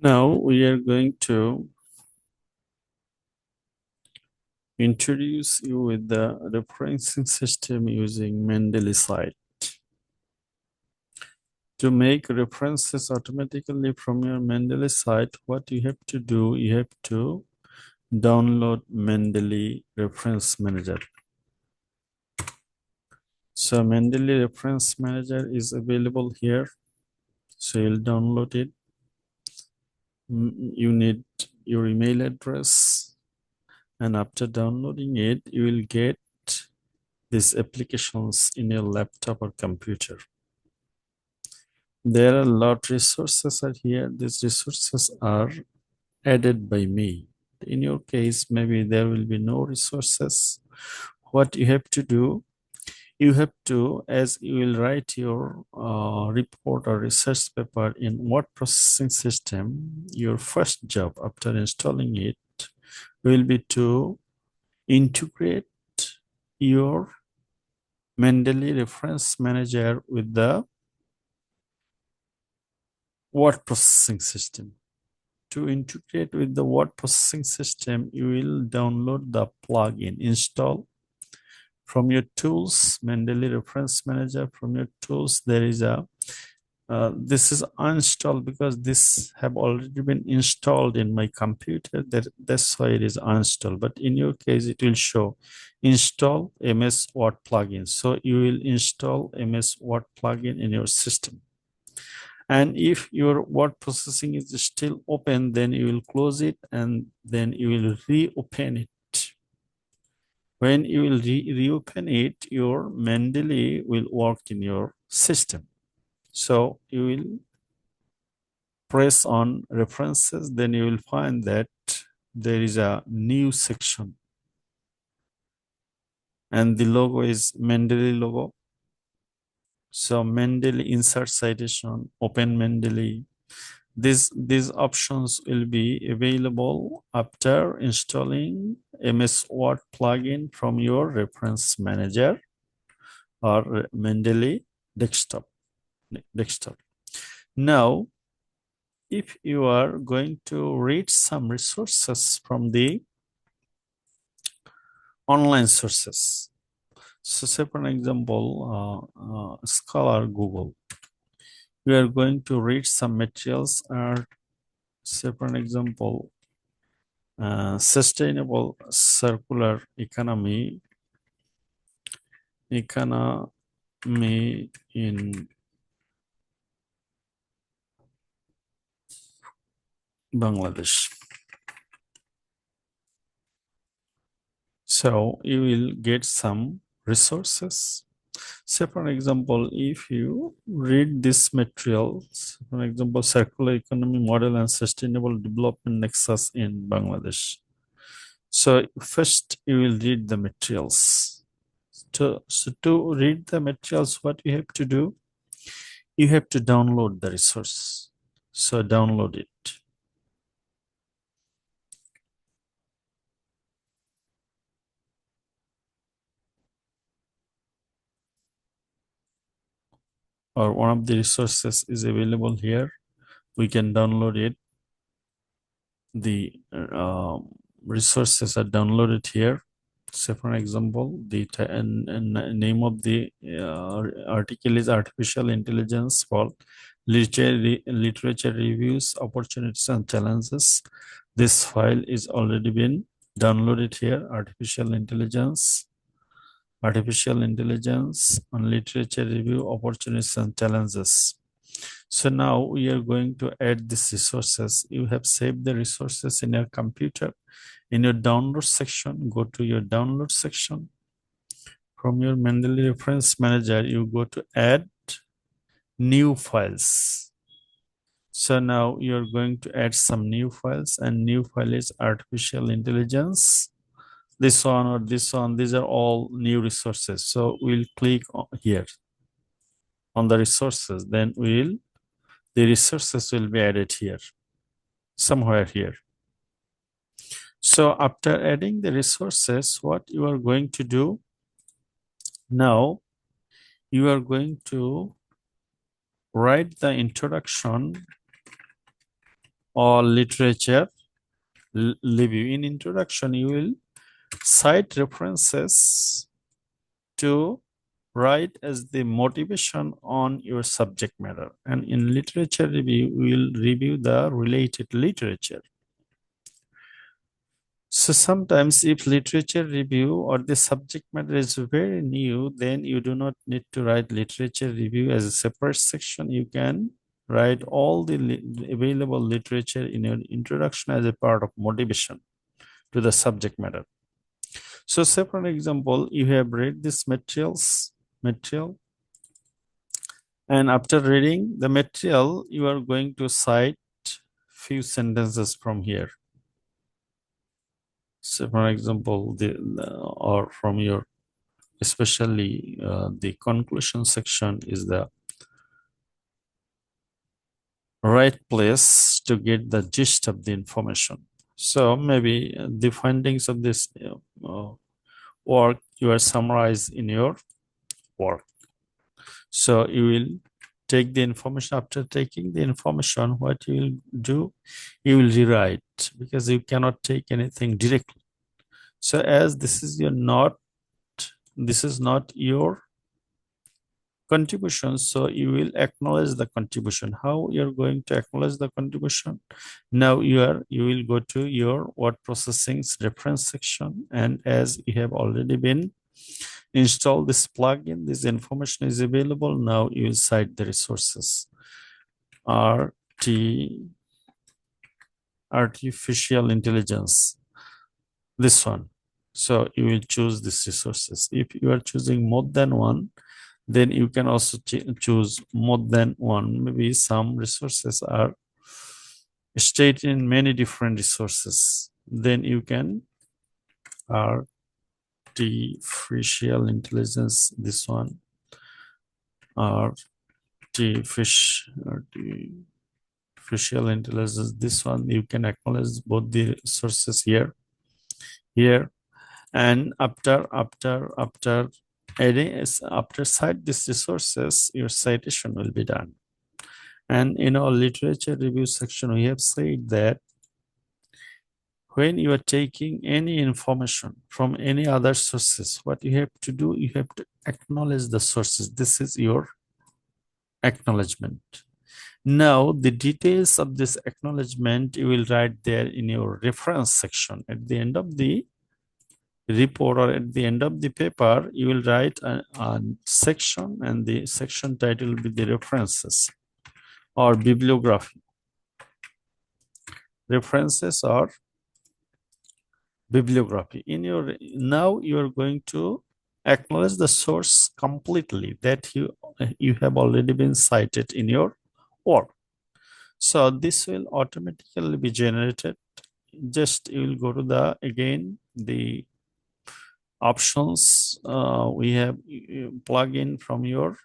Now we are going to introduce you with the referencing system using Mendeley site. To make references automatically from your Mendeley site, what you have to do, you have to download Mendeley Reference Manager. So Mendeley Reference Manager is available here. So you'll download it. You need your email address, and after downloading it, you will get these applications in your laptop or computer. There are a lot of resources are here. These resources are added by me. In your case, maybe there will be no resources. What you have to do, you have to, as you will write your report or research paper in word processing system, your first job after installing it will be to integrate your Mendeley Reference Manager with the word processing system. To integrate with the word processing system, you will download the plugin, install from your tools, Mendeley Reference Manager. From your tools, there is a this is uninstalled because this have already been installed in my computer. That's why it is uninstalled. But in your case, it will show install MS Word plugin. So you will install MS Word plugin in your system. And if your word processing is still open, then you will close it and then you will reopen it. When you will reopen it, your Mendeley will work in your system. So you will press on references, then you will find that there is a new section. And the logo is Mendeley logo. So Mendeley insert citation, open Mendeley. These options will be available after installing MS Word plugin from your reference manager or Mendeley desktop. Now, if you are going to read some resources from the online sources, so say for an example, Scholar Google, we are going to read some materials are, say for an example, sustainable circular economy in Bangladesh. So you will get some resources. Say for example, if you read this materials, for example, circular economy model and sustainable development nexus in Bangladesh. So first you will read the materials. So to read the materials, what you have to do, you have to download the resource. So download it. Or one of the resources is available here. We can download it. The resources are downloaded here. Say for example, the name of the article is Artificial Intelligence for Literature Reviews, Opportunities and Challenges. This file is already been downloaded here, Artificial Intelligence on Literature Review, Opportunities and Challenges. So now we are going to add these resources. You have saved the resources in your computer. In your download section, go to your download section. From your Mendeley Reference Manager, you go to add new files. So now you're going to add some new files, and new file is artificial intelligence. This one or this one, these are all new resources. So we'll click here on the resources, then the resources will be added here, somewhere here. So after adding the resources, what you are going to do now, you are going to write the introduction or literature review. In introduction, you will cite references to write as the motivation on your subject matter. And in literature review, we will review the related literature. So sometimes if literature review or the subject matter is very new, then you do not need to write literature review as a separate section. You can write all the available literature in your introduction as a part of motivation to the subject matter. So say for an example, you have read this material, and after reading the material, you are going to cite few sentences from here. So for example, or from your, especially the conclusion section is the right place to get the gist of the information. So maybe the findings of this work you are summarized in your work. So you will take the information. After taking the information, what you will do, you will rewrite, because you cannot take anything directly. So as this is not your contribution, so you will acknowledge the contribution. How you're going to acknowledge the contribution? Now you will go to your word processing's reference section, and as you have already been installed this plugin, this information is available. Now you will cite the resources. Artificial intelligence, this one. So you will choose these resources. If you are choosing more than one, then you can also choose more than one. Maybe some resources are stated in many different resources. Then you can artificial intelligence, this one, artificial intelligence, this one. You can acknowledge both the sources here, and after adding after cite these resources, your citation will be done. And in our literature review section, we have said that when you are taking any information from any other sources, what you have to do, you have to acknowledge the sources. This is your acknowledgement. Now, the details of this acknowledgement, you will write there in your reference section. At the end of the report or at the end of the paper, you will write a section, and the section title will be the references or bibliography. References or bibliography. Now you are going to acknowledge the source completely that you have already been cited in your work. So this will automatically be generated. Just you will go to the options. We have plug in from your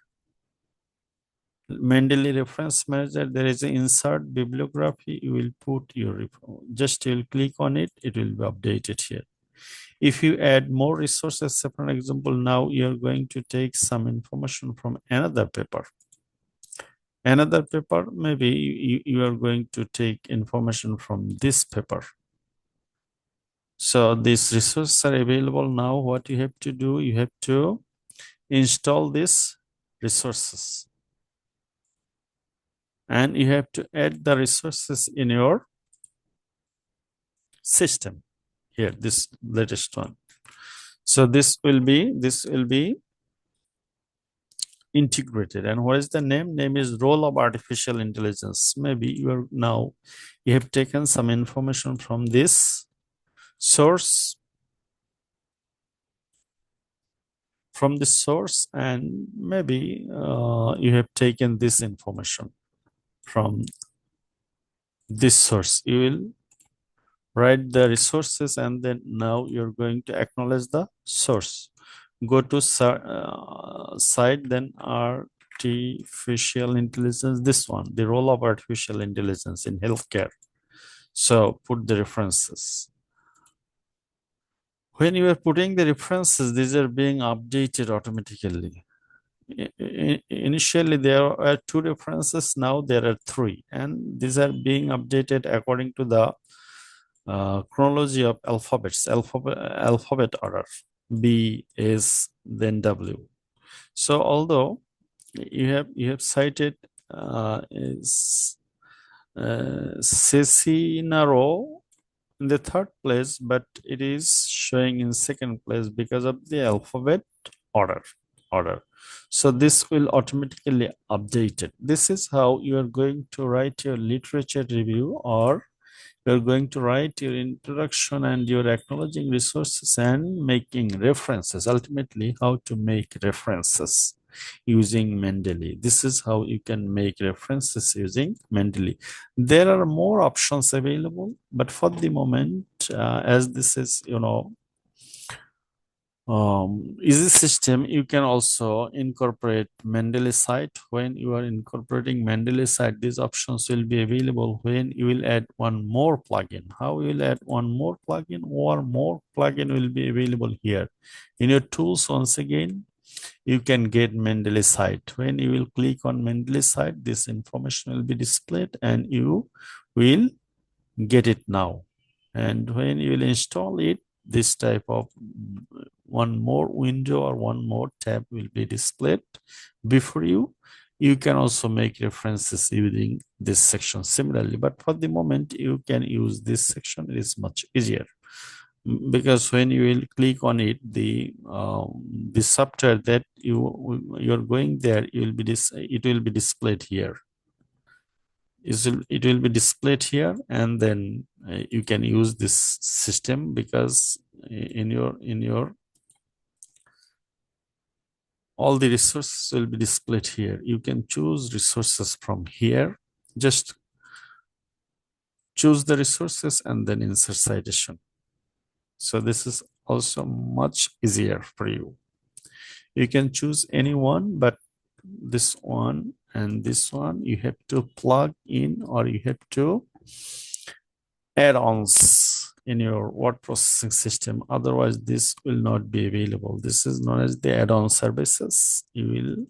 Mendeley reference manager. There is an insert bibliography. You will put your, you will click on it. It will be updated here. If you add more resources, say for example, now you're going to take some information from another paper. Maybe you are going to take information from this paper. So these resources are available now. What you have to do, you have to install these resources. And you have to add the resources in your system. Here, this latest one. So this will be integrated. And what is the name? Name is role of artificial intelligence. Maybe you have taken some information from this source, and maybe you have taken this information from this source. You will write the resources, and then now you're going to acknowledge the source. Go to site, then artificial intelligence, this one, the role of artificial intelligence in healthcare. So put the references. When you are putting the references, these are being updated automatically. Initially there are two references, now there are three, and these are being updated according to the chronology of alphabet order. B is then W. So although you have cited is Cecinaro in the third place, but it is showing in second place because of the alphabet order. So this will automatically update it. This is how you are going to write your literature review, or you're going to write your introduction and your acknowledging resources and making references. Ultimately, how to make references using Mendeley. This is how you can make references using Mendeley. There are more options available, but for the moment, as this is, easy system, you can also incorporate Mendeley site. When you are incorporating Mendeley site, these options will be available when you will add one more plugin. How you will add one more plugin? Or more plugin will be available here in your tools. Once again, you can get Mendeley site. When you will click on Mendeley site, this information will be displayed and you will get it now. And when you will install it, this type of one more window or one more tab will be displayed before you. You can also make references using this section similarly, but for the moment you can use this section. It is much easier because when you will click on it, the software that you're going there, it will be displayed here. It will be displayed here, and then you can use this system because in your all the resources will be displayed here. You can choose resources from here. Just choose the resources and then insert citation. So this is also much easier for you. You can choose any one, but this one and this one you have to plug in, or you have to add-ons in your word processing system. Otherwise, this will not be available. This is known as the add-on services. You will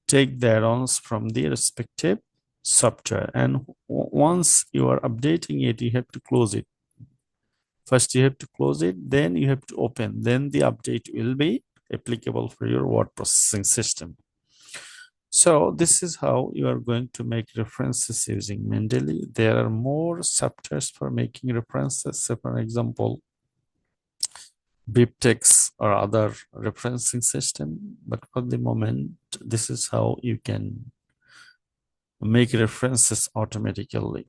take the add-ons from the respective software, and once you are updating it, you have to close it. First you have to close it, then you have to open, then the update will be applicable for your word processing system. So this is how you are going to make references using Mendeley. There are more softwares for making references. So for example, BibTeX or other referencing system. But for the moment, this is how you can make references automatically.